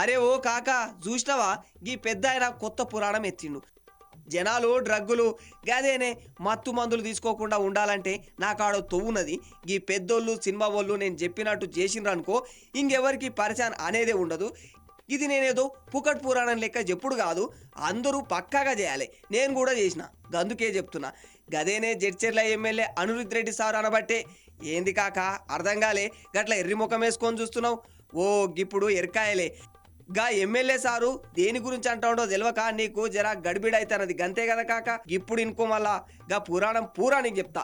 అరే ఓ కాకా చూసినావా? గీ పెద్ద ఆయన కొత్త పురాణం ఎత్తిండు. జనాలు డ్రగ్గులు గదేనే మత్తు మందులు తీసుకోకుండా ఉండాలంటే నాకాడో తొవ్వున్నది. ఈ పెద్దోళ్ళు సినిమా వాళ్ళు నేను చెప్పినట్టు చేసిండ్రనుకో ఇంకెవరికి పరిచయం అనేదే ఉండదు. ఇది నేనేదో పుకట్ పురాణం లెక్క చెప్పుడు కాదు, అందరూ పక్కాగా చేయాలి. నేను కూడా చేసిన, గందుకే చెప్తున్నా. గదేనే జడ్చెర్ల ఎమ్మెల్యే అనిరుద్ రెడ్డి సార్ అనబట్టే. ఏంది కాక అర్థం కాలే, గట్ల ఎర్రి ముఖం వేసుకొని చూస్తున్నావు? ఓ గిప్పుడు ఎరకాయలే. గా ఎమ్మెల్యే సారు దేని గురించి అంటాడో తెలియక నీకు జరా గడిబిడైతున్నది గంతే కదా కాక. ఇప్పుడు ఇంకో మళ్ళా గా పురాణం పూరా నీకు చెప్తా.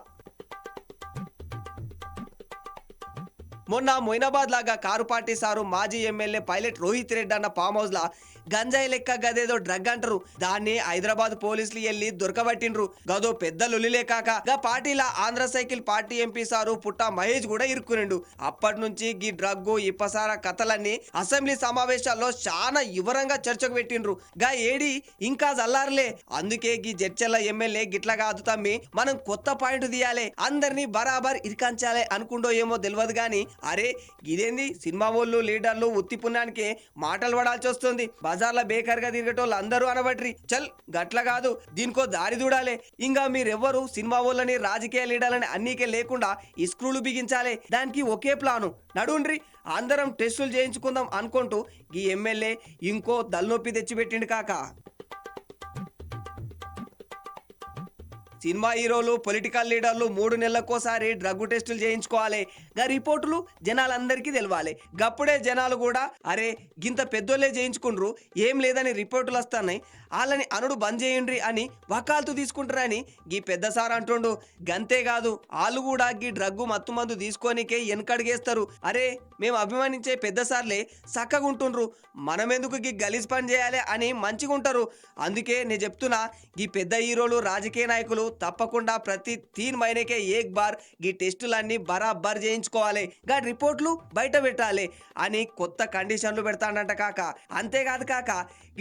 మొన్న మొయినాబాద్ లాగా కారు పార్టీ సారు మాజీ ఎమ్మెల్యే పైలట్ రోహిత్ రెడ్డి అన్న ఫామ్ హౌస్ లా గంజాయి లెక్క గదేదో డ్రగ్ అంటారు, దాన్ని హైదరాబాద్ పోలీసులు వెళ్ళి దొరకబట్టిండ్రు. గదో పెద్ద లొలిలే కాక. గా పార్టీలా Andhra cycle party MP sir Putta Mahesh కూడా ఇరుక్కునిండు. అప్పటి నుంచి గీ డ్రగ్గు ఇప్పసార కథలన్నీ అసెంబ్లీ సమావేశాల్లో చాలా వివరంగా చర్చకు పెట్టిండ్రు. గా ఏడి ఇంకా జల్లారులే. అందుకే గీ జడ్చెల్ల ఎమ్మెల్యే గిట్లా కాదు తమ్మి, మనం కొత్త పాయింట్ తీయాలి, అందరినీ బరాబర్ ఇరికంచాలి అనుకుంటో ఏమో తెలియదు గాని, అరే ఇదేంది సినిమా వాళ్ళు లీడర్లు ఉత్తి పుణ్యానికి మాటలు పడాల్సి వస్తుంది. బజార్ల బేకర్గా తిరిగేటోళ్ళు అందరూ అనబట్రి. చల్ గట్ల కాదు, దీనికో దారి చూడాలి. ఇంకా మీరెవ్వరు సినిమా వాళ్ళని రాజకీయ లీడర్లని అన్నీకే లేకుండా ఇస్క్రూలు బిగించాలి. దానికి ఒకే ప్లాను. నడుండ్రి అందరం టెస్టులు చేయించుకుందాం అనుకుంటూ ఈ ఎమ్మెల్యే ఇంకో దల్నొప్పి తెచ్చిపెట్టిండు కాక. సినిమా హీరోలు పొలిటికల్ లీడర్లు 3 నెలలకోసారి డ్రగ్ టెస్టులు చేయించుకోవాలి. గా రిపోర్టులు జనాలందరికీ తెలవాలి. గప్పుడే జనాలు కూడా అరే గింత పెద్దోళ్ళే చేయించుకుండ్రు, ఏం లేదని రిపోర్టులు వస్తున్నాయి, వాళ్ళని అనుడు బంద్ చేయండి అని వకాల్తు తీసుకుంటారని గీ పెద్ద సార్ అంటుండు. గంతేకాదు వాళ్ళు కూడా గీ డ్రగ్గు మత్తు మందు తీసుకోనికే వెనకడిగేస్తారు. అరే మేము అభిమానించే పెద్ద సార్లే చక్కగుంటుండ్రు, మనమెందుకు గీ గలీజ్ పని చేయాలి అని మంచిగుంటారు. అందుకే నేను చెప్తున్నా, గీ పెద్ద హీరోలు రాజకీయ నాయకులు తప్పకుండా ప్రతి 3 మహినేకే ఏక్ బార్ ఈ టెస్టులన్నీ బరాబర్ చేయించుకోవాలి, గా రిపోర్ట్లు బయట పెట్టాలి అని కొత్త కండిషన్లు పెడతాడంట కాక. అంతేకాదు కాక,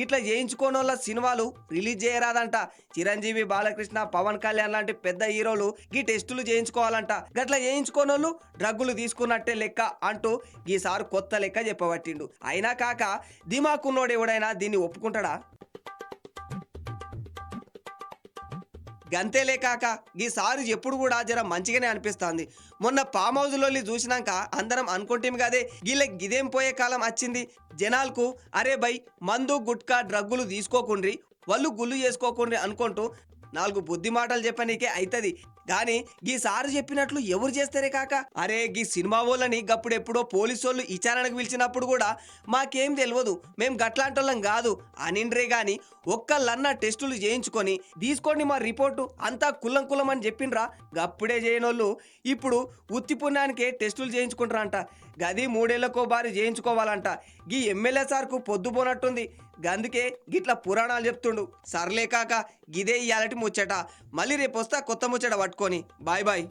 ఇట్లా చేయించుకోని వాళ్ళ సినిమాలు రిలీజ్ చేయరాదంట. చిరంజీవి, బాలకృష్ణ, పవన్ కళ్యాణ్ లాంటి పెద్ద హీరోలు ఈ టెస్టులు చేయించుకోవాలంట. గట్లా చేయించుకోని వాళ్ళు డ్రగ్గులు తీసుకున్నట్టే లెక్క అంటూ ఈసారి కొత్త లెక్క చెప్పబట్టిండు. అయినా కాక దిమాకున్నోడు ఎవడైనా దీన్ని ఒప్పుకుంటాడా? గంతేలే కాక ఈసారి ఎప్పుడు కూడా జర మంచిగానే అనిపిస్తుంది. మొన్న ఫామ్ హౌస్లో చూసినాక అందరం అనుకుంటాం కదే వీళ్ళకి గిదేం పోయే కాలం వచ్చింది. జనాలకు అరే బై మందు గుట్కా డ్రగ్గులు తీసుకోకుండ్రి, వాళ్ళు గుళ్ళు చేసుకోకుండ్రి అనుకుంటూ 4 బుద్ధి మాటలు చెప్పనీకే అవుతుంది. కానీ గీ సారు చెప్పినట్లు ఎవరు చేస్తారే కాక. అరే గీ సినిమా వాళ్ళని గప్పుడెప్పుడో పోలీసు వాళ్ళు విచారణకు పిలిచినప్పుడు కూడా మాకేం తెలియదు, మేము గట్లాంటోళ్ళం కాదు అనిండ్రే గాని ఒక్కళ్ళన్న టెస్టులు చేయించుకొని తీసుకోండి మా రిపోర్టు అంతా కుల్లం అని చెప్పిండ్రా. గప్పుడే చేయనోళ్ళు ఇప్పుడు ఉత్తి పుణ్యానికే టెస్టులు చేయించుకుంటారంట. గది 3 ఏళ్లకో బారి చేయించుకోవాలంట. గీ ఎమ్మెల్యే సార్కు పొద్దుపోనట్టుంది, గందుకే గిట్లా పురాణాలు చెప్తుండు. సర్లే కాక గిదే ఇయాలటి ముచ్చట. మళ్ళీ రేపు వస్తా కొత్త ముచ్చట పట్టుకొని. Bye bye.